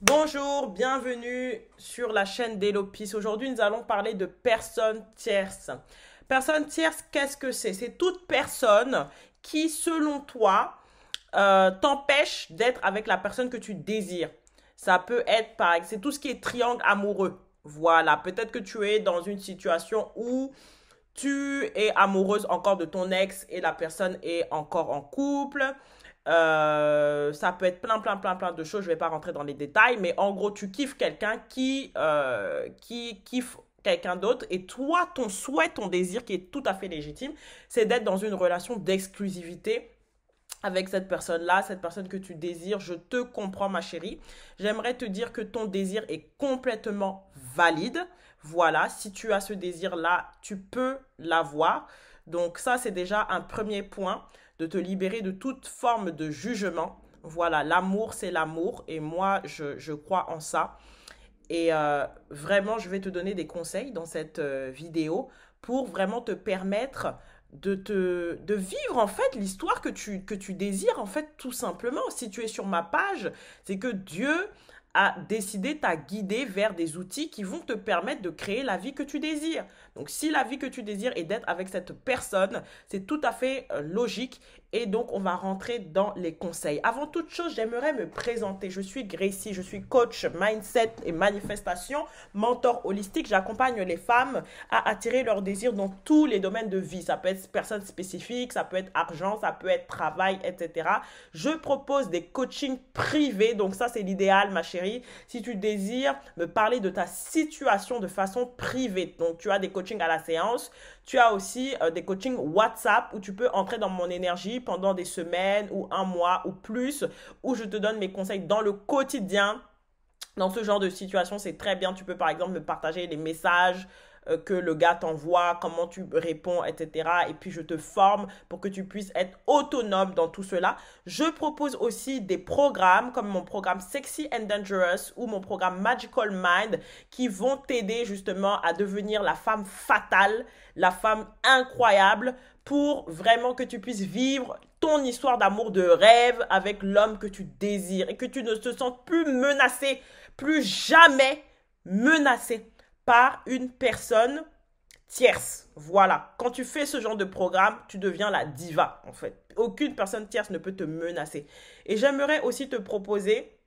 Bonjour, bienvenue sur la chaîne d'Elopis. Aujourd'hui, nous allons parler de personnes tierces. Personnes tierces, qu'est-ce que c'est? C'est toute personne qui, selon toi, t'empêche d'être avec la personne que tu désires. Ça peut être, par exemple, c'est tout ce qui est triangle amoureux. Voilà, peut-être que tu es dans une situation où tu es amoureuse encore de ton ex et la personne est encore en couple. Ça peut être plein de choses. Je ne vais pas rentrer dans les détails, mais en gros, tu kiffes quelqu'un qui kiffe quelqu'un d'autre et toi, ton souhait, ton désir qui est tout à fait légitime, c'est d'être dans une relation d'exclusivité avec cette personne-là, cette personne que tu désires. Je te comprends, ma chérie. J'aimerais te dire que ton désir est complètement valide. Voilà, si tu as ce désir-là, tu peux l'avoir. Donc ça, c'est déjà un premier point, de te libérer de toute forme de jugement. Voilà, l'amour, c'est l'amour. Et moi, je crois en ça. Et vraiment, je vais te donner des conseils dans cette vidéo pour vraiment te permettre de vivre en fait l'histoire que tu désires en fait tout simplement. Si tu es sur ma page, c'est que Dieu a décidé, t'a guidé vers des outils qui vont te permettre de créer la vie que tu désires. Donc si la vie que tu désires est d'être avec cette personne, c'est tout à fait logique et donc on va rentrer dans les conseils. Avant toute chose, j'aimerais me présenter. Je suis Gracie, je suis coach mindset et manifestation, mentor holistique. J'accompagne les femmes à attirer leurs désirs dans tous les domaines de vie. Ça peut être personne spécifique, ça peut être argent, ça peut être travail, etc. Je propose des coachings privés, donc ça c'est l'idéal, ma chérie. Si tu désires me parler de ta situation de façon privée, donc tu as des coachings à la séance, tu as aussi des coachings WhatsApp où tu peux entrer dans mon énergie pendant des semaines ou un mois ou plus, où je te donne mes conseils dans le quotidien. Dans ce genre de situation, c'est très bien. Tu peux par exemple me partager les messages que le gars t'envoie, comment tu réponds, etc. Et puis je te forme pour que tu puisses être autonome dans tout cela. Je propose aussi des programmes comme mon programme Sexy and Dangerous ou mon programme Magical Mind qui vont t'aider justement à devenir la femme fatale, la femme incroyable pour vraiment que tu puisses vivre ton histoire d'amour de rêve avec l'homme que tu désires et que tu ne te sentes plus menacé, plus jamais menacé par une personne tierce. Voilà. Quand tu fais ce genre de programme, tu deviens la diva, en fait. Aucune personne tierce ne peut te menacer. Et j'aimerais aussi te proposer,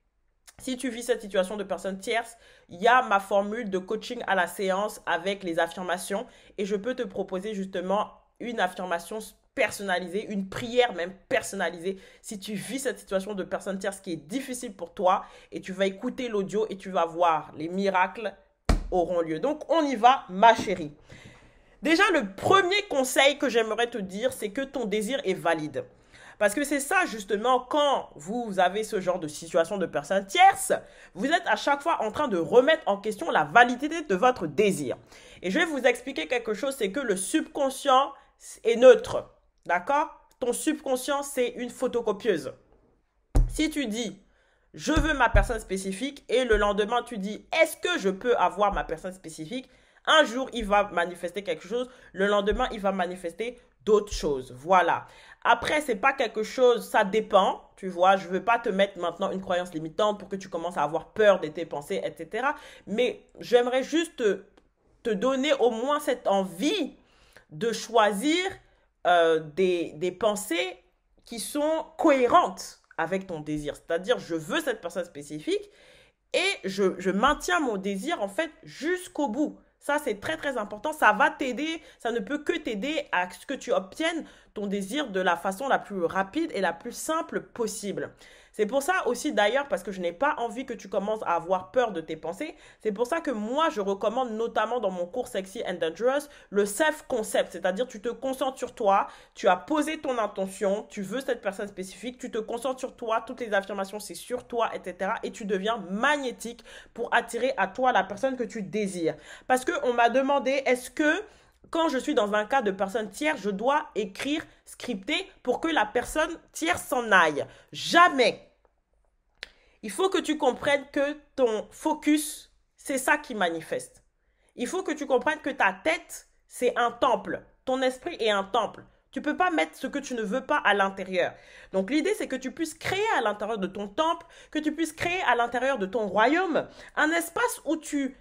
si tu vis cette situation de personne tierce, il y a ma formule de coaching à la séance avec les affirmations et je peux te proposer justement une affirmation personnalisée, une prière même personnalisée si tu vis cette situation de personne tierce qui est difficile pour toi et tu vas écouter l'audio et tu vas voir les miracles auront lieu. Donc on y va, ma chérie. Déjà, le premier conseil que j'aimerais te dire, c'est que ton désir est valide. Parce que c'est ça, justement, quand vous avez ce genre de situation de personnes tierces, vous êtes à chaque fois en train de remettre en question la validité de votre désir. Et je vais vous expliquer quelque chose, c'est que le subconscient est neutre. D'accord? Ton subconscient, c'est une photocopieuse. Si tu dis, je veux ma personne spécifique, et le lendemain, tu dis, est-ce que je peux avoir ma personne spécifique? Un jour, il va manifester quelque chose. Le lendemain, il va manifester d'autres choses. Voilà. Après, c'est pas quelque chose, ça dépend. Tu vois, je veux pas te mettre maintenant une croyance limitante pour que tu commences à avoir peur de tes pensées, etc. Mais j'aimerais juste te donner au moins cette envie de choisir des pensées qui sont cohérentes avec ton désir. C'est-à-dire, je veux cette personne spécifique et je maintiens mon désir en fait jusqu'au bout. Ça, c'est très important. Ça va t'aider, ça ne peut que t'aider à ce que tu obtiennes ton désir de la façon la plus rapide et la plus simple possible. C'est pour ça aussi d'ailleurs, parce que je n'ai pas envie que tu commences à avoir peur de tes pensées, c'est pour ça que moi, je recommande notamment dans mon cours Sexy and Dangerous le self-concept, c'est-à-dire tu te concentres sur toi, tu as posé ton intention, tu veux cette personne spécifique, tu te concentres sur toi, toutes les affirmations c'est sur toi, etc. Et tu deviens magnétique pour attirer à toi la personne que tu désires. Parce qu'on m'a demandé, est-ce que quand je suis dans un cas de personne tierce, je dois écrire, scripter pour que la personne tierce s'en aille. Jamais. Il faut que tu comprennes que ton focus, c'est ça qui manifeste. Il faut que tu comprennes que ta tête, c'est un temple. Ton esprit est un temple. Tu peux pas mettre ce que tu ne veux pas à l'intérieur. Donc l'idée, c'est que tu puisses créer à l'intérieur de ton temple, que tu puisses créer à l'intérieur de ton royaume un espace où tu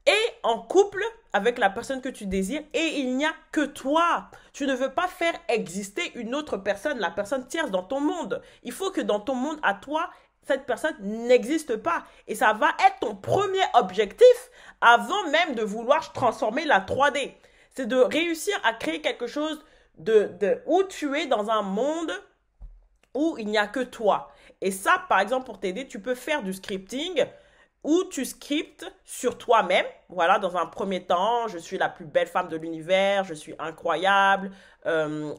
es en couple avec la personne que tu désires et il n'y a que toi. Tu ne veux pas faire exister une autre personne, la personne tierce dans ton monde. Il faut que dans ton monde à toi, cette personne n'existe pas. Et ça va être ton premier objectif avant même de vouloir transformer la 3D. C'est de réussir à créer quelque chose où tu es dans un monde où il n'y a que toi. Et ça, par exemple, pour t'aider, tu peux faire du scripting où tu scriptes sur toi-même. Voilà, dans un premier temps, je suis la plus belle femme de l'univers, je suis incroyable,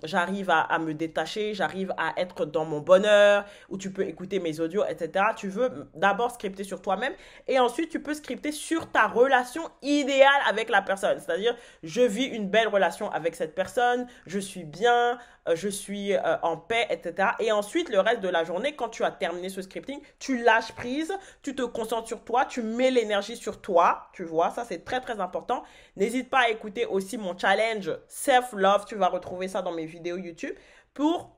j'arrive à me détacher, j'arrive à être dans mon bonheur, où tu peux écouter mes audios, etc. Tu veux d'abord scripter sur toi-même et ensuite tu peux scripter sur ta relation idéale avec la personne. C'est-à-dire, je vis une belle relation avec cette personne, je suis bien, je suis en paix, etc. Et ensuite, le reste de la journée, quand tu as terminé ce scripting, tu lâches prise, tu te concentres sur toi, tu mets l'énergie sur toi, tu vois, ça c'est très très important. N'hésite pas à écouter aussi mon challenge Self-Love, tu vas retrouver ça dans mes vidéos YouTube, pour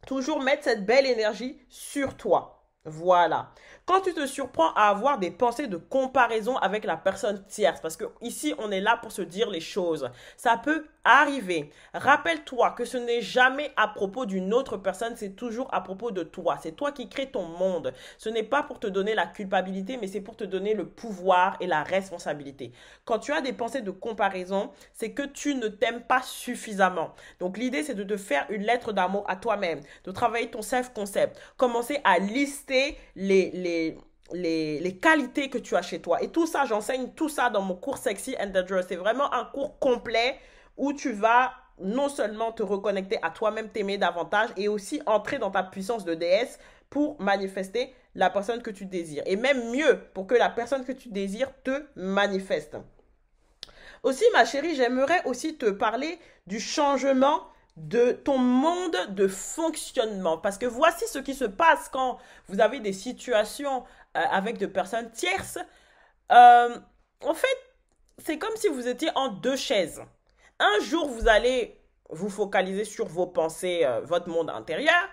toujours mettre cette belle énergie sur toi. Voilà. Quand tu te surprends à avoir des pensées de comparaison avec la personne tierce, parce que ici on est là pour se dire les choses, ça peut arriver. Rappelle-toi que ce n'est jamais à propos d'une autre personne, c'est toujours à propos de toi. C'est toi qui crées ton monde. Ce n'est pas pour te donner la culpabilité, mais c'est pour te donner le pouvoir et la responsabilité. Quand tu as des pensées de comparaison, c'est que tu ne t'aimes pas suffisamment. Donc l'idée, c'est de te faire une lettre d'amour à toi-même, de travailler ton self-concept, commencer à lister les qualités que tu as chez toi. Et tout ça, j'enseigne tout ça dans mon cours Sexy and Dangerous. C'est vraiment un cours complet où tu vas non seulement te reconnecter à toi-même, t'aimer davantage et aussi entrer dans ta puissance de déesse pour manifester la personne que tu désires. Et même mieux, pour que la personne que tu désires te manifeste. Aussi, ma chérie, j'aimerais aussi te parler du changement de ton monde de fonctionnement. Parce que voici ce qui se passe quand vous avez des situations avec de personnes tierces. En fait, c'est comme si vous étiez en deux chaises. Un jour, vous allez vous focaliser sur vos pensées, votre monde intérieur.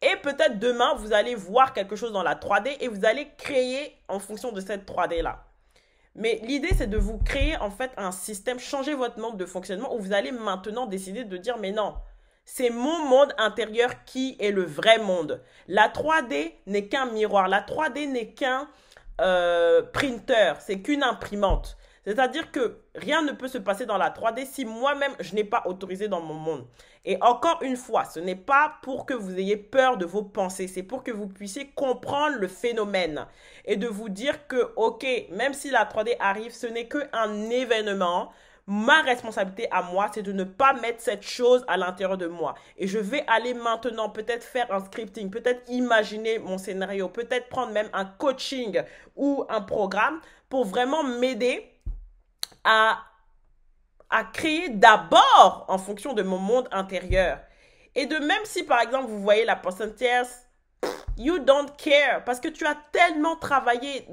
Et peut-être demain, vous allez voir quelque chose dans la 3D et vous allez créer en fonction de cette 3D-là. Mais l'idée, c'est de vous créer en fait un système, changer votre mode de fonctionnement où vous allez maintenant décider de dire mais non, c'est mon monde intérieur qui est le vrai monde. La 3D n'est qu'un miroir, la 3D n'est qu'un printer, c'est qu'une imprimante. C'est-à-dire que rien ne peut se passer dans la 3D si moi-même, je n'ai pas autorisé dans mon monde. Et encore une fois, ce n'est pas pour que vous ayez peur de vos pensées, c'est pour que vous puissiez comprendre le phénomène et de vous dire que, ok, même si la 3D arrive, ce n'est qu'un événement. Ma responsabilité à moi, c'est de ne pas mettre cette chose à l'intérieur de moi. Et je vais aller maintenant peut-être faire un scripting, peut-être imaginer mon scénario, peut-être prendre même un coaching ou un programme pour vraiment m'aider à créer d'abord en fonction de mon monde intérieur. Et de même si, par exemple, vous voyez la personne tierce, you don't care, parce que tu as tellement travaillé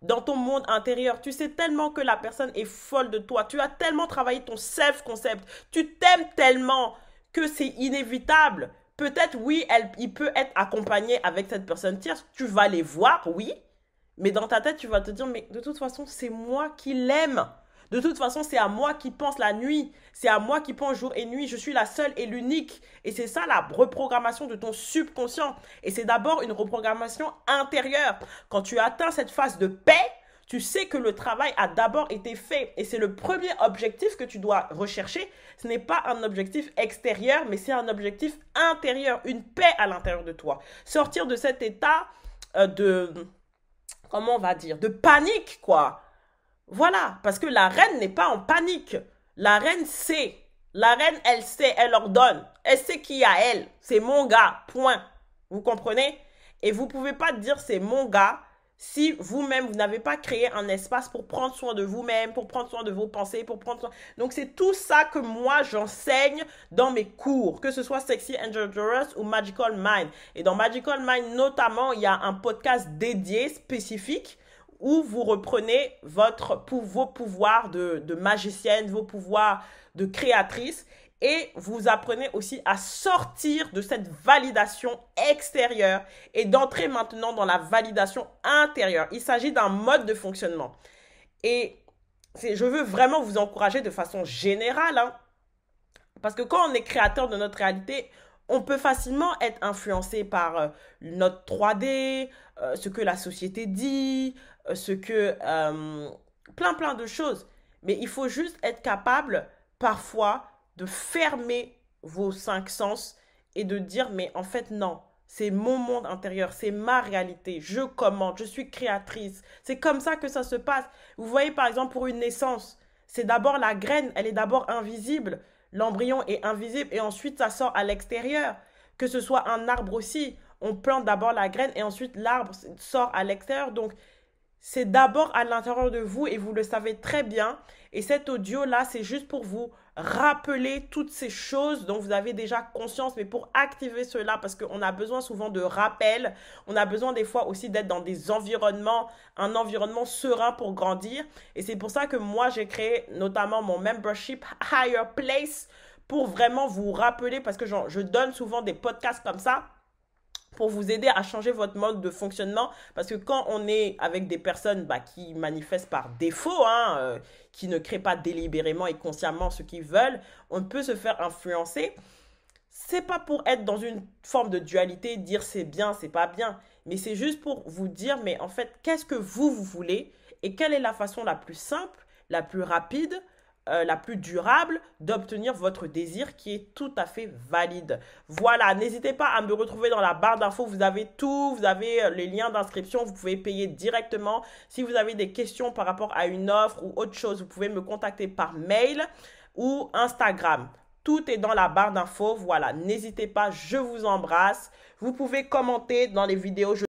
dans ton monde intérieur, tu sais tellement que la personne est folle de toi, tu as tellement travaillé ton self-concept, tu t'aimes tellement que c'est inévitable. Peut-être, oui, il peut être accompagné avec cette personne tierce, tu vas les voir, oui, mais dans ta tête, tu vas te dire, mais de toute façon, c'est moi qui l'aime. De toute façon, c'est à moi qui pense la nuit. C'est à moi qui pense jour et nuit. Je suis la seule et l'unique. Et c'est ça la reprogrammation de ton subconscient. Et c'est d'abord une reprogrammation intérieure. Quand tu atteins cette phase de paix, tu sais que le travail a d'abord été fait. Et c'est le premier objectif que tu dois rechercher. Ce n'est pas un objectif extérieur, mais c'est un objectif intérieur. Une paix à l'intérieur de toi. Sortir de cet état comment on va dire, de panique, quoi. Voilà, parce que la reine n'est pas en panique. La reine sait. La reine, elle sait, elle ordonne. Elle sait qui y a elle. C'est mon gars, point. Vous comprenez? Et vous ne pouvez pas dire c'est mon gars si vous-même, vous n'avez pas créé un espace pour prendre soin de vous-même, pour prendre soin de vos pensées, pour prendre soin... Donc, c'est tout ça que moi, j'enseigne dans mes cours, que ce soit Sexy and Dangerous ou Magical Mind. Et dans Magical Mind, notamment, il y a un podcast dédié, spécifique, où vous reprenez vos pouvoirs de magicienne, vos pouvoirs de créatrice, Et vous apprenez aussi à sortir de cette validation extérieure et d'entrer maintenant dans la validation intérieure. Il s'agit d'un mode de fonctionnement. Et je veux vraiment vous encourager de façon générale, hein, parce que quand on est créateur de notre réalité, on peut facilement être influencé par notre 3D, ce que la société dit, plein de choses. Mais il faut juste être capable parfois de fermer vos cinq sens et de dire, mais en fait non, c'est mon monde intérieur, c'est ma réalité, je commande, je suis créatrice. C'est comme ça que ça se passe. Vous voyez par exemple pour une naissance, c'est d'abord la graine, elle est d'abord invisible. L'embryon est invisible et ensuite ça sort à l'extérieur. Que ce soit un arbre aussi, on plante d'abord la graine et ensuite l'arbre sort à l'extérieur. Donc c'est d'abord à l'intérieur de vous et vous le savez très bien. Et cet audio-là, c'est juste pour vous rappeler toutes ces choses dont vous avez déjà conscience, mais pour activer cela, parce qu'on a besoin souvent de rappels, on a besoin des fois aussi d'être dans des environnements, un environnement serein pour grandir. Et c'est pour ça que moi, j'ai créé notamment mon membership Higher Place pour vraiment vous rappeler, parce que je donne souvent des podcasts comme ça, pour vous aider à changer votre mode de fonctionnement. Parce que quand on est avec des personnes qui manifestent par défaut, qui ne créent pas délibérément et consciemment ce qu'ils veulent, on peut se faire influencer. C'est pas pour être dans une forme de dualité, dire c'est bien, c'est pas bien. Mais c'est juste pour vous dire, mais en fait, qu'est-ce que vous voulez et quelle est la façon la plus simple, la plus rapide, la plus durable d'obtenir votre désir qui est tout à fait valide. Voilà, n'hésitez pas à me retrouver dans la barre d'infos, vous avez tout, vous avez les liens d'inscription, vous pouvez payer directement. Si vous avez des questions par rapport à une offre ou autre chose, vous pouvez me contacter par mail ou Instagram. Tout est dans la barre d'infos, voilà, n'hésitez pas, je vous embrasse. Vous pouvez commenter dans les vidéos.